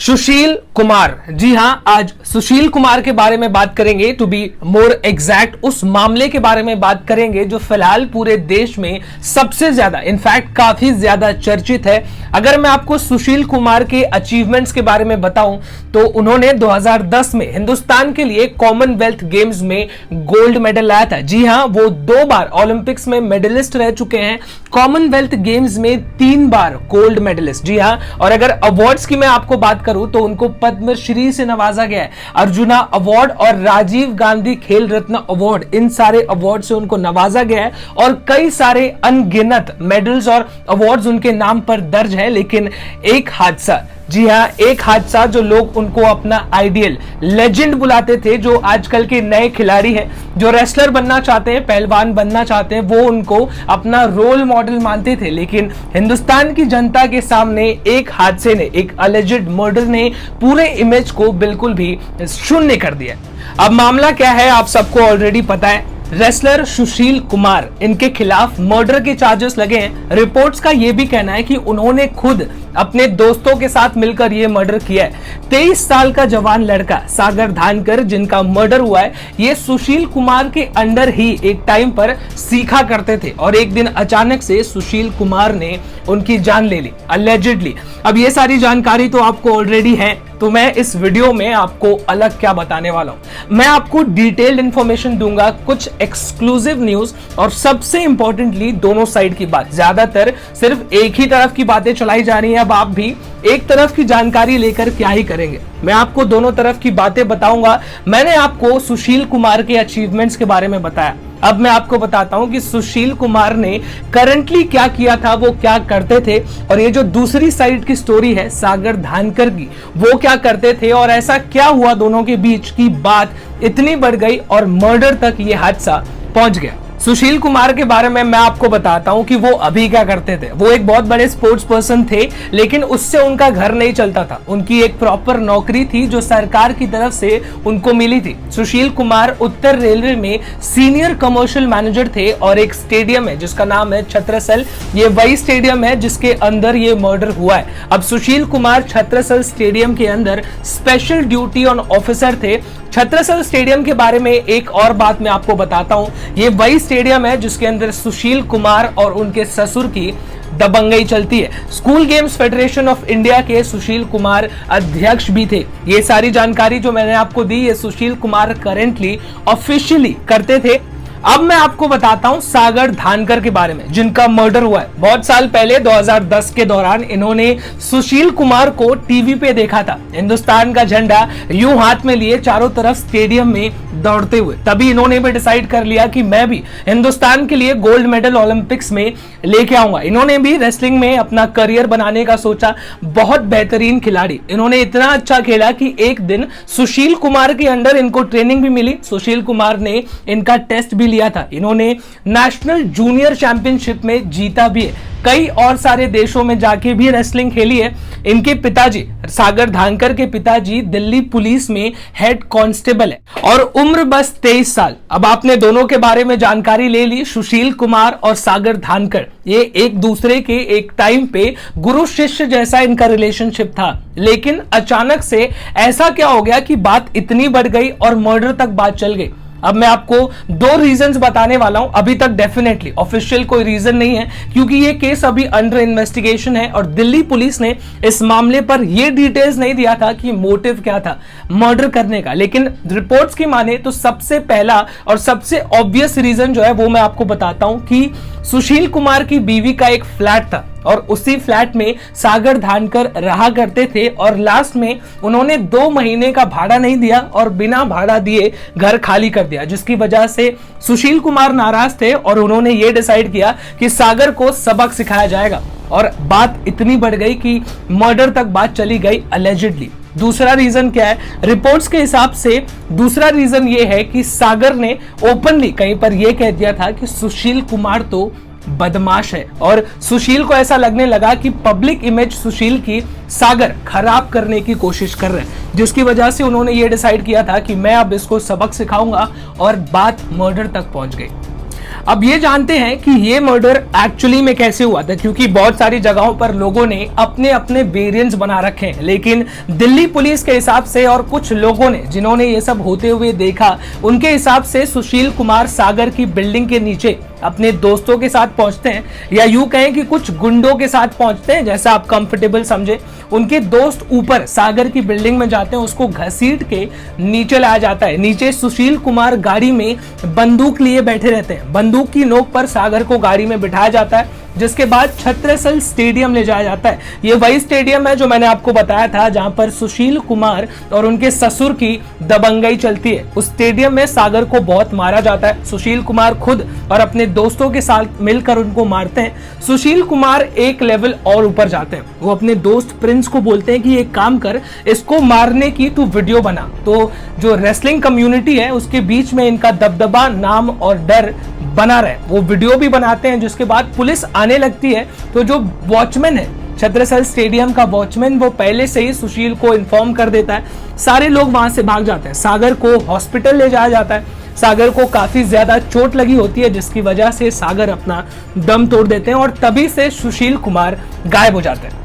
सुशील कुमार, जी हां, आज सुशील कुमार के बारे में बात करेंगे। टू बी मोर एग्जैक्ट उस मामले के बारे में बात करेंगे जो फिलहाल पूरे देश में सबसे ज्यादा, इनफैक्ट काफी ज्यादा चर्चित है। अगर मैं आपको सुशील कुमार के अचीवमेंट्स के बारे में बताऊं तो उन्होंने 2010 में हिंदुस्तान के लिए कॉमनवेल्थ गेम्स में गोल्ड मेडल लाया था। जी हां, वो 2 बार ओलंपिक्स में मेडलिस्ट रह चुके हैं, कॉमनवेल्थ गेम्स में 3 बार गोल्ड मेडलिस्ट। जी हां, और अगर अवार्ड्स की मैं आपको बात करूं तो उनको पद्मश्री से नवाजा गया है, अर्जुना अवार्ड और राजीव गांधी खेल रत्न अवार्ड, इन सारे अवार्ड से उनको नवाजा गया है और कई सारे अनगिनत मेडल्स और अवार्ड्स उनके नाम पर दर्ज है। लेकिन एक हादसा, जी हाँ, एक हादसा जो लोग उनको अपना आइडियल लेजेंड बुलाते थे, जो आजकल के नए खिलाड़ी हैं, जो रेसलर बनना चाहते हैं, पहलवान बनना चाहते हैं, वो उनको अपना रोल मॉडल मानते थे। लेकिन हिंदुस्तान की जनता के सामने एक हादसे ने, एक अलेजेड मर्डर ने पूरे इमेज को बिल्कुल भी शून्य कर दिया। अब मामला क्या है आप सबको ऑलरेडी पता है। रेसलर सुशील कुमार, इनके खिलाफ मर्डर के चार्जेस लगे हैं। रिपोर्ट्स का यह भी कहना है कि उन्होंने खुद अपने दोस्तों के साथ मिलकर यह मर्डर किया है। 23 साल का जवान लड़का सागर धानकर, जिनका मर्डर हुआ है, ये सुशील कुमार के अंडर ही एक टाइम पर सीखा करते थे और एक दिन अचानक से सुशील कुमार ने उनकी जान ले ली, अलेजिडली। अब ये सारी जानकारी तो आपको ऑलरेडी है, तो मैं इस वीडियो में आपको अलग क्या बताने वाला हूं। मैं आपको डिटेल्ड इंफॉर्मेशन दूंगा, कुछ एक्सक्लूसिव न्यूज और सबसे इंपॉर्टेंटली दोनों साइड की बात। ज्यादातर सिर्फ एक ही तरफ की बातें चलाई जा रही हैं, अब आप भी एक तरफ की जानकारी लेकर क्या ही करेंगे। मैं आपको दोनों तरफ की बातें बताऊंगा। मैंने आपको सुशील कुमार के अचीवमेंट्स के बारे में बताया, अब मैं आपको बताता हूं कि सुशील कुमार ने करंटली क्या किया था, वो क्या करते थे, और ये जो दूसरी साइड की स्टोरी है सागर धानकर की, वो क्या करते थे और ऐसा क्या हुआ दोनों के बीच की बात इतनी बढ़ गई और मर्डर तक ये हादसा पहुंच गया। सुशील कुमार के बारे में मैं आपको बताता हूं कि वो अभी क्या करते थे। वो एक बहुत बड़े स्पोर्ट्स पर्सन थे, लेकिन उससे उनका घर नहीं चलता था। उनकी एक प्रॉपर नौकरी थी जो सरकार की तरफ से उनको मिली थी। सुशील कुमार उत्तर रेलवे में सीनियर कमर्शियल मैनेजर थे और एक स्टेडियम है जिसका नाम है छत्रसल, ये वही स्टेडियम है जिसके अंदर ये मर्डर हुआ है। अब सुशील कुमार छत्रसल स्टेडियम के अंदर स्पेशल ड्यूटी ऑन ऑफिसर थे। छत्रसल स्टेडियम के बारे में एक और बात मैं आपको बताता हूं, ये वही स्टेडियम है जिसके अंदर सुशील कुमार और उनके ससुर की दबंगई चलती है। School games federation of India के सुशील कुमार अध्यक्ष भी थे। ये सारी जानकारी जो मैंने आपको दी, ये सुशील कुमार करेंटली ऑफिशियली करते थे। अब मैं आपको बताता हूं सागर धानकर के बारे में, जिनका मर्डर हुआ है बहुत साल पहले 2010 के दौरान। इन्होंने सुशील कुमार को टीवी पे देखा था, हिंदुस्तान का झंडा यूं हाथ में लिए चारों तरफ स्टेडियम में दौड़ते हुए। तभी इन्होंने भी डिसाइड कर लिया कि मैं भी हिंदुस्तान के लिए गोल्ड मेडल ओलंपिक्स में लेके आऊंगा। इन्होंने भी रेसलिंग में अपना करियर बनाने का सोचा। बहुत बेहतरीन खिलाड़ी, इन्होंने इतना अच्छा खेला कि एक दिन सुशील कुमार के अंडर इनको ट्रेनिंग भी मिली। सुशील कुमार ने इनका टेस्ट भी लिया था। इन्होंने नेशनल जूनियर चैंपियनशिप में जीता भी है, कई और सारे देशों में जाके भी रेसलिंग खेली है। इनके पिताजी, सागर धानकर के पिताजी दिल्ली पुलिस में हेड कांस्टेबल है और उम्र बस 23 साल। अब आपने दोनों के बारे में जानकारी ले ली। सुशील कुमार और सागर धानकर, ये एक दूसरे के एक टाइम पे गुरु शिष्य जैसा इनका रिलेशनशिप था, लेकिन अचानक से ऐसा क्या हो गया कि बात इतनी बढ़ गई और मर्डर तक बात चल गई। अब मैं आपको 2 रीजंस बताने वाला हूं। अभी तक डेफिनेटली ऑफिशियल कोई रीजन नहीं है, क्योंकि ये केस अभी अंडर इन्वेस्टिगेशन है और दिल्ली पुलिस ने इस मामले पर ये डिटेल्स नहीं दिया था कि मोटिव क्या था मर्डर करने का। लेकिन रिपोर्ट्स की माने तो सबसे पहला और सबसे ऑब्वियस रीजन जो है वो मैं आपको बताता हूं कि सुशील कुमार की बीवी का एक फ्लैट था और उसी फ्लैट में सागर धानकर रहा करते थे और लास्ट में उन्होंने 2 महीने का भाड़ा नहीं दिया और बिना भाड़ा दिए घर खाली कर दिया, जिसकी वजह से सुशील कुमार नाराज थे और उन्होंने ये डिसाइड किया कि सागर को सबक सिखाया जाएगा और बात इतनी बढ़ गई कि मर्डर तक बात चली गई अलेजिडली। दूसरा रीजन क्या है? रिपोर्ट्स के हिसाब से दूसरा रीजन ये है कि सागर ने ओपनली कहीं पर यह कह दिया था कि सुशील कुमार तो बदमाश है और सुशील को ऐसा लगने लगा कि पब्लिक इमेज सुशील की सागर खराब करने की कोशिश कर रहे हैं, जिसकी वजह से उन्होंने ये डिसाइड किया था कि मैं अब इसको सबक सिखाऊंगा और बात मर्डर तक पहुंच गई। अब ये जानते हैं कि ये मर्डर एक्चुअली में कैसे हुआ था, क्योंकि बहुत सारी जगहों पर लोगों ने अपने अपने वेरिएंट्स बना रखे हैं, लेकिन दिल्ली पुलिस के हिसाब से और कुछ लोगों ने जिन्होंने ये सब होते हुए देखा, उनके हिसाब से सुशील कुमार सागर की बिल्डिंग के नीचे अपने दोस्तों के साथ पहुंचते हैं, या यूं कहें कि कुछ गुंडों के साथ पहुंचते हैं, जैसा आप कंफर्टेबल समझे। उनके दोस्त ऊपर सागर की बिल्डिंग में जाते हैं, उसको घसीट के नीचे लाया जाता है। नीचे सुशील कुमार गाड़ी में बंदूक लिए बैठे रहते हैं। बंदूक की नोक पर सागर को गाड़ी में बिठाया जाता है, जिसके बाद छत्रसल स्टेडियम ले जाया जाता है। ये वही स्टेडियम है जो मैंने आपको बताया था, जहां पर सुशील कुमार और उनके ससुर की दबंगई चलती है। उस स्टेडियम में सागर को बहुत मारा जाता है। सुशील कुमार खुद और अपने दोस्तों के साथ मिलकर उनको मारते हैं। सुशील कुमार एक लेवल और ऊपर जाते हैं। वो अपने दोस्त प्रिंस को बोलते हैं कि एक काम कर, इसको मारने की तू वीडियो बना। तो जो रेसलिंग कम्युनिटी है उसके बीच में इनका दबदबा, नाम और डर बना रहे, वो वीडियो भी बनाते हैं। जिसके बाद पुलिस आने लगती है, तो जो वॉचमैन है छत्रसल स्टेडियम का वॉचमैन, वो पहले से ही सुशील को इन्फॉर्म कर देता है। सारे लोग वहां से भाग जाते हैं। सागर को हॉस्पिटल ले जाया जाता है। सागर को काफी ज्यादा चोट लगी होती है, जिसकी वजह से सागर अपना दम तोड़ देते हैं और तभी से सुशील कुमार गायब हो जाते हैं।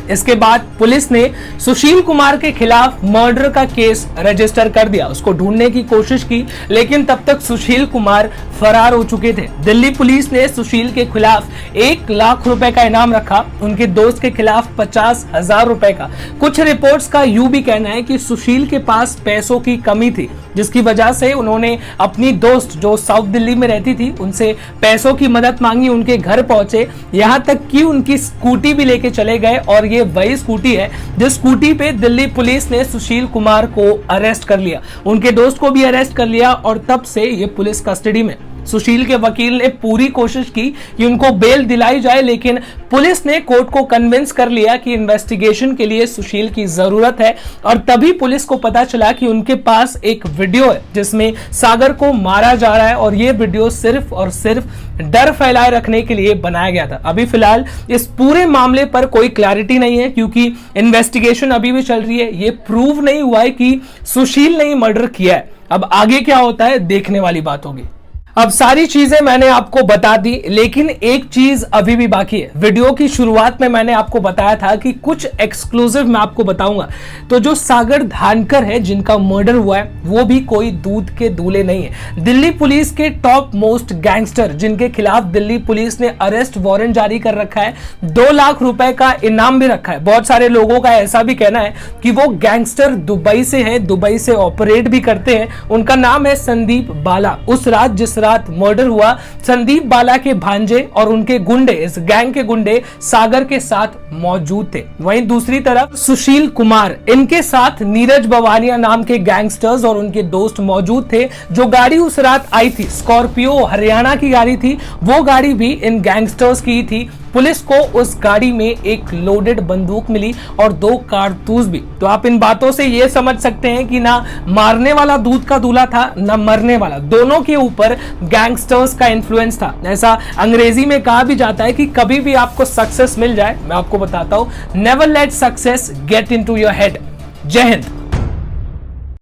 इसके बाद पुलिस ने सुशील कुमार के खिलाफ मर्डर का केस रजिस्टर कर दिया। उसको ढूंढने की कोशिश की, लेकिन तब तक सुशील कुमार फरार हो चुके थे। दिल्ली पुलिस ने सुशील के खिलाफ 1 लाख रुपए का इनाम रखा, उनके दोस्त के खिलाफ 50,000 रुपए का। कुछ रिपोर्ट्स का यूं भी कहना है कि सुशील के पास पैसों की कमी थी, जिसकी वजह से उन्होंने अपनी दोस्त जो साउथ दिल्ली में रहती थी उनसे पैसों की मदद मांगी। उनके घर पहुंचे, यहां तक कि उनकी स्कूटी भी लेके चले गए, और ये वही स्कूटी है जिस स्कूटी पे दिल्ली पुलिस ने सुशील कुमार को अरेस्ट कर लिया। उनके दोस्त को भी अरेस्ट कर लिया और तब से ये पुलिस कस्टडी में। सुशील के वकील ने पूरी कोशिश की कि उनको बेल दिलाई जाए, लेकिन पुलिस ने कोर्ट को कन्विंस कर लिया कि इन्वेस्टिगेशन के लिए सुशील की जरूरत है। और तभी पुलिस को पता चला कि उनके पास एक वीडियो है जिसमें सागर को मारा जा रहा है, और ये वीडियो सिर्फ और सिर्फ डर फैलाए रखने के लिए बनाया गया था। अभी फिलहाल इस पूरे मामले पर कोई क्लैरिटी नहीं है, क्योंकि इन्वेस्टिगेशन अभी भी चल रही है। ये प्रूव नहीं हुआ है कि सुशील ने ही मर्डर किया है। अब आगे क्या होता है देखने वाली बात होगी। अब सारी चीजें मैंने आपको बता दी, लेकिन एक चीज अभी भी बाकी है। वीडियो की शुरुआत में मैंने आपको बताया था कि कुछ एक्सक्लूसिव मैं आपको बताऊंगा। तो जो सागर धानकर है जिनका मर्डर हुआ है, वो भी कोई दूध के दूल्हे नहीं है। दिल्ली पुलिस के टॉप मोस्ट गैंगस्टर, जिनके खिलाफ दिल्ली पुलिस ने अरेस्ट वारंट जारी कर रखा है, 2 लाख रुपए का इनाम भी रखा है। बहुत सारे लोगों का ऐसा भी कहना है कि वो गैंगस्टर दुबई से है, दुबई से ऑपरेट भी करते हैं। उनका नाम है संदीप बाला। उस रात जिस रात मर्डर हुआ, संदीप बाला के भांजे और उनके गुंडे, इस गैंग के गुंडे सागर के साथ मौजूद थे। वहीं दूसरी तरफ सुशील कुमार, इनके साथ नीरज बवानिया नाम के गैंगस्टर्स और उनके दोस्त मौजूद थे। जो गाड़ी उस रात आई थी, स्कॉर्पियो हरियाणा की गाड़ी थी, वो गाड़ी भी इन गैंगस्टर्स की थी। पुलिस को उस गाड़ी में एक लोडेड बंदूक मिली और 2 कारतूस भी। तो आप इन बातों से ये समझ सकते हैं कि ना मारने वाला दूध का दूल्हा था, ना मरने वाला। दोनों के ऊपर गैंगस्टर्स का इन्फ्लुएंस था। ऐसा अंग्रेजी में कहा भी जाता है कि कभी भी आपको सक्सेस मिल जाए, मैं आपको बताता हूं, never let success get into your head. जय हिंद।